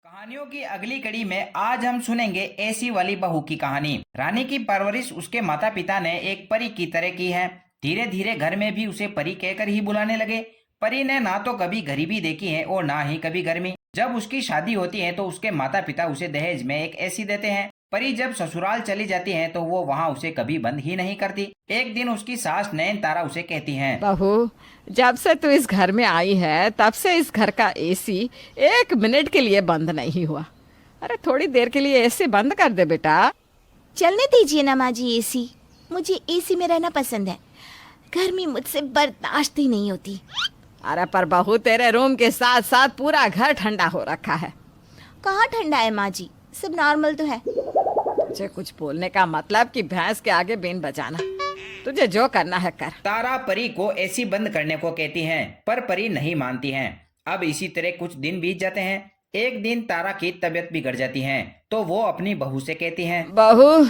कहानियों की अगली कड़ी में आज हम सुनेंगे ऐसी वाली बहू की कहानी। रानी की परवरिश उसके माता पिता ने एक परी की तरह की है। धीरे धीरे घर में भी उसे परी कहकर ही बुलाने लगे। परी ने ना तो कभी गरीबी देखी है और ना ही कभी गर्मी। जब उसकी शादी होती है तो उसके माता पिता उसे दहेज में एक एसी देते हैं। परी जब ससुराल चली जाती है तो वो वहाँ उसे कभी बंद ही नहीं करती। एक दिन उसकी सास नयनतारा उसे कहती हैं, बहू, जब से तू इस घर में आई है तब से इस घर का एसी एक मिनट के लिए बंद नहीं हुआ। अरे थोड़ी देर के लिए एसी बंद कर दे बेटा। चलने दीजिए ना माँ जी एसी। मुझे एसी में रहना पसंद है। गर्मी मुझसे बर्दाश्त ही नहीं होती। अरे पर बहू, तेरे रूम के साथ साथ पूरा घर ठंडा हो रखा है। कहाँ ठंडा है माँ जी, सब नॉर्मल तो है। तुझे कुछ बोलने का मतलब कि भैंस के आगे बीन बजाना। तुझे जो करना है कर। तारा परी को एसी बंद करने को कहती हैं, पर परी नहीं मानती हैं। अब इसी तरह कुछ दिन बीत जाते हैं। एक दिन तारा की तबीयत बिगड़ जाती है तो वो अपनी बहू से कहती हैं, बहू,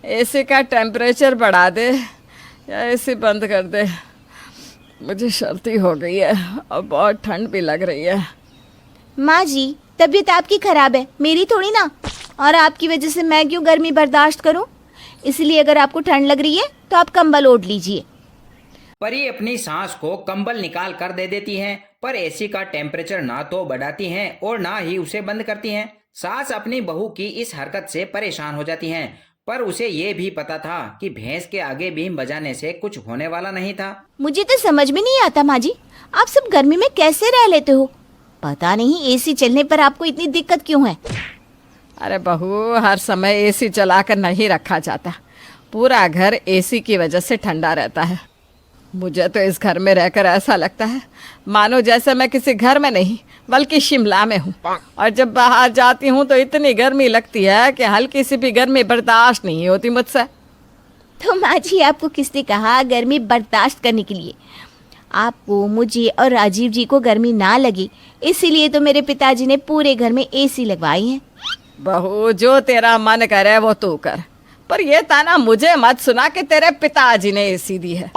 एसी का टेम्परेचर बढ़ा दे या एसी बंद कर दे। मुझे सर्दी हो गई है और बहुत ठंड भी लग रही है। माँ जी, तबीयत आपकी खराब है, मेरी थोड़ी ना। और आपकी वजह से मैं क्यों गर्मी बर्दाश्त करूं? इसलिए अगर आपको ठंड लग रही है तो आप कंबल ओढ़ लीजिए। परी अपनी सांस को कंबल निकाल कर दे देती हैं, पर एसी का टेम्परेचर ना तो बढ़ाती हैं और ना ही उसे बंद करती हैं। सास अपनी बहू की इस हरकत से परेशान हो जाती हैं, पर उसे ये भी पता था कि भैंस के आगे बीम बजाने से कुछ होने वाला नहीं था। मुझे तो समझ में नहीं आता माँ जी, आप सब गर्मी में कैसे रह लेते हो? पता नहीं एसी चलने पर आपको इतनी दिक्कत क्यों है। अरे बहू, हर समय एसी चलाकर नहीं रखा जाता। पूरा घर एसी की वजह से ठंडा रहता है। मुझे तो इस घर में रहकर ऐसा लगता है मानो जैसे मैं किसी घर में नहीं बल्कि शिमला में हूँ। और जब बाहर जाती हूँ तो इतनी गर्मी लगती है कि हल्की सी भी गर्मी बर्दाश्त नहीं होती मुझसे। तो माँ जी, आपको किसने कहा गर्मी बर्दाश्त करने के लिए? आपको, मुझे और राजीव जी को गर्मी ना लगी, इसीलिए तो मेरे पिताजी ने पूरे घर में एसी लगवाई है। बहू, जो तेरा मन करे वो तू कर, पर ये ताना मुझे मत सुना कि तेरे पिताजी ने एसी दी है।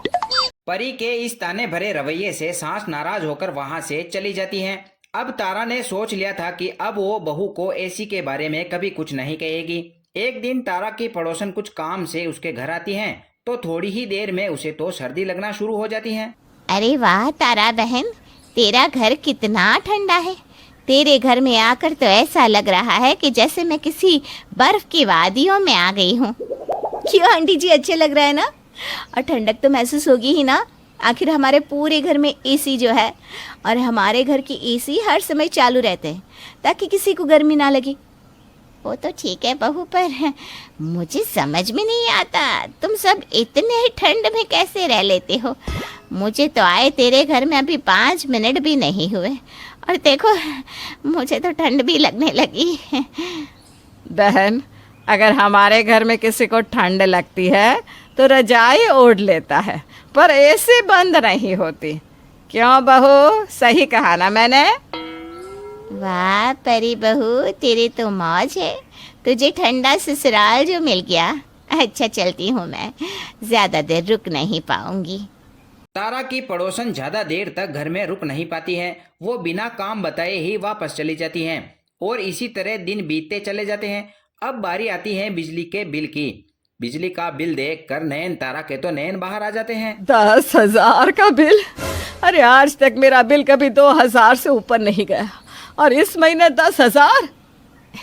परी के इस ताने भरे रवैये से सास नाराज होकर वहाँ से चली जाती हैं। अब तारा ने सोच लिया था कि अब वो बहू को एसी के बारे में कभी कुछ नहीं कहेगी। एक दिन तारा की पड़ोसन कुछ काम से उसके घर आती हैं तो थोड़ी ही देर में उसे तो सर्दी लगना शुरू हो जाती है। अरे वाह तारा बहन, तेरा घर कितना ठंडा है। तेरे घर में आकर तो ऐसा लग रहा है कि जैसे मैं किसी बर्फ की वादियों में आ गई हूँ। क्यों आंटी जी, अच्छे लग रहा है ना? और ठंडक तो महसूस होगी ही ना। आखिर हमारे पूरे घर में एसी जो है, और हमारे घर की एसी हर समय चालू रहते हैं ताकि किसी को गर्मी ना लगे। वो तो ठीक है बहू, पर मुझे समझ में नहीं आता तुम सब इतने ठंड में कैसे रह लेते हो। मुझे तो आए तेरे घर में अभी 5 मिनट भी नहीं हुए और देखो मुझे तो ठंड भी लगने लगी। बहन, अगर हमारे घर में किसी को ठंड लगती है तो रजाई ओढ़ लेता है, पर एसी बंद नहीं होती। क्यों बहू, सही कहा ना मैंने? वाह परी बहू, तेरी तो मौज है। तुझे ठंडा ससुराल जो मिल गया। अच्छा चलती हूँ मैं, ज्यादा देर रुक नहीं पाऊंगी। तारा की पड़ोसन ज्यादा देर तक घर में रुक नहीं पाती है। वो बिना काम बताए ही वापस चली जाती हैं और इसी तरह दिन बीतते चले जाते हैं। अब बारी आती है बिजली के बिल की। बिजली का बिल देख कर नयन तारा के तो नयन बाहर आ जाते हैं। 10,000 का बिल? अरे आज तक मेरा बिल कभी 2,000 से ऊपर नहीं गया और इस महीने 10,000।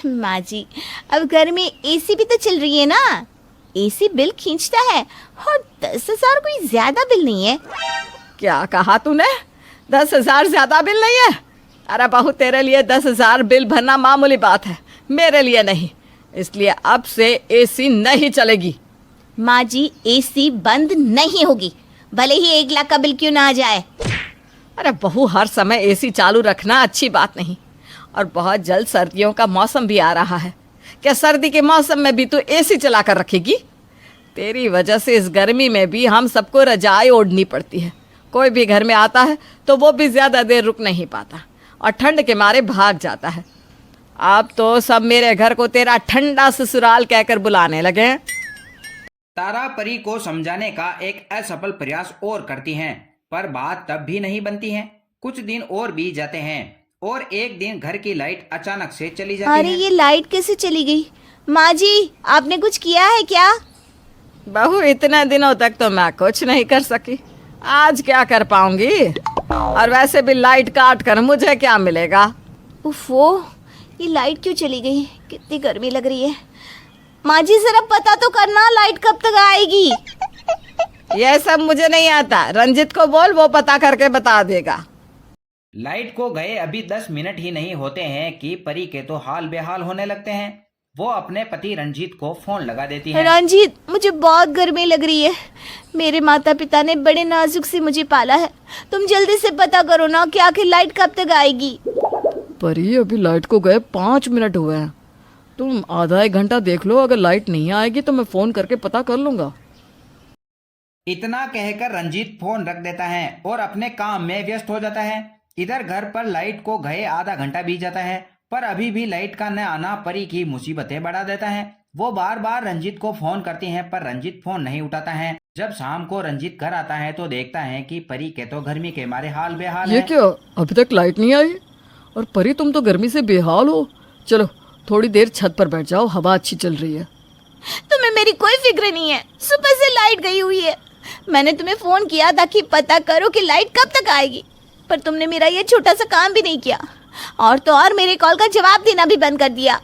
माँ जी, अब घर में एसी भी तो चल रही है ना। एसी बिल खींचता है और 10,000 कोई ज्यादा बिल नहीं है। क्या कहा तूने? 10,000 ज्यादा बिल नहीं है? अरे बहू, तेरे लिए 10,000 बिल भरना मामूली बात है, मेरे लिए नहीं। इसलिए अब से एसी नहीं चलेगी। माँ जी, एसी बंद नहीं होगी, भले ही 1 लाख का बिल क्यों ना आ जाए। अरे बहू, हर समय एसी चालू रखना अच्छी बात नहीं। और बहुत जल्द सर्दियों का मौसम भी आ रहा है। क्या सर्दी के मौसम में भी तू एसी चला कर रखेगी? तेरी वजह से इस गर्मी में भी हम सबको रजाई ओढ़नी पड़ती है। कोई भी घर में आता है तो वो भी ज़्यादा देर रुक नहीं पाता और ठंड के मारे भाग जाता है। अब तो सब मेरे घर को तेरा ठंडा ससुराल कहकर बुलाने लगे हैं। तारा परी को समझाने का एक असफल प्रयास और करती हैं, पर बात तब भी नहीं बनती है। कुछ दिन और बीत जाते हैं और एक दिन घर की लाइट अचानक से चली जाती अरे है। ये लाइट कैसे चली गई? माँ जी, आपने कुछ किया है क्या? बहू, इतने दिनों तक तो मैं कुछ नहीं कर सकी, आज क्या कर पाऊंगी? और वैसे भी लाइट काट कर मुझे क्या मिलेगा? उफ़ो, ये लाइट क्यों चली गई? कितनी गर्मी लग रही है। माँ जी जरा पता तो करना, लाइट कब तक आएगी? ये सब मुझे नहीं आता, रंजित को बोल, वो पता करके बता देगा। लाइट को गए अभी 10 मिनट ही नहीं होते हैं कि परी के तो हाल बेहाल होने लगते हैं। वो अपने पति रंजीत को फोन लगा देती है। रंजीत, मुझे बहुत गर्मी लग रही है। मेरे माता पिता ने बड़े नाजुक से मुझे पाला है। तुम जल्दी से पता करो ना कि आखिर लाइट कब तक आएगी। परी, अभी लाइट को गए 5 मिनट हुए हैं, तुम आधा एक घंटा देख लो, अगर लाइट नहीं आएगी तो मैं फोन करके पता कर लूंगा। इतना कहकर रंजीत फोन रख देता है और अपने काम में व्यस्त हो जाता है। इधर घर पर लाइट को गए आधा घंटा बीत जाता है, पर अभी भी लाइट का न आना परी की मुसीबतें बढ़ा देता है। वो बार बार रंजीत को फोन करती हैं, पर रंजीत फोन नहीं उठाता है। जब शाम को रंजीत घर आता है तो देखता है कि परी के तो गर्मी के मारे हाल बेहाल ये है। क्या, अभी तक लाइट नहीं आई? और परी, तुम तो गर्मी से बेहाल हो। चलो थोड़ी देर छत पर बैठ जाओ, हवा अच्छी चल रही है। तुम्हें मेरी कोई फिक्र नहीं है। सुबह से लाइट गई हुई है। मैंने तुम्हें फोन किया था कि पता करो कि लाइट कब तक आएगी, पर तुमने मेरा ये छोटा सा काम भी नहीं किया, और तो और मेरे कॉल का जवाब देना भी बंद कर दिया।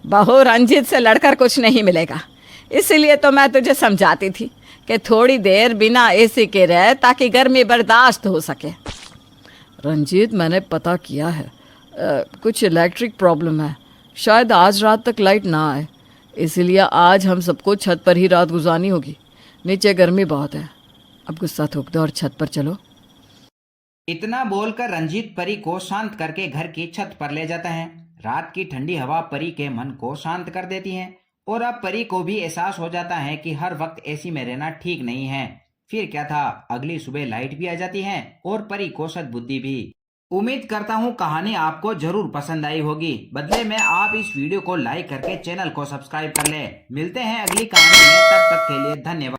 बहू, रंजीत से लड़कर कुछ नहीं मिलेगा, इसीलिए तो मैं तुझे समझाती थी कि थोड़ी देर बिना एसी के रह ताकि गर्मी बर्दाश्त हो सके। रंजीत, मैंने पता किया है, कुछ इलेक्ट्रिक प्रॉब्लम है, शायद आज रात तक लाइट ना आए, इसीलिए आज हम सबको छत पर ही रात गुजारनी होगी। नीचे गर्मी बहुत है, अब गुस्सा थूक दो और छत पर चलो। इतना बोलकर रंजीत परी को शांत करके घर की छत पर ले जाता है। रात की ठंडी हवा परी के मन को शांत कर देती है और अब परी को भी एहसास हो जाता है कि हर वक्त एसी में रहना ठीक नहीं है। फिर क्या था, अगली सुबह लाइट भी आ जाती है और परी को सद्बुद्धि भी। उम्मीद करता हूँ कहानी आपको जरूर पसंद आई होगी। बदले में आप इस वीडियो को लाइक करके चैनल को सब्सक्राइब कर ले। मिलते हैं अगली कहानी में, तब तक के लिए धन्यवाद।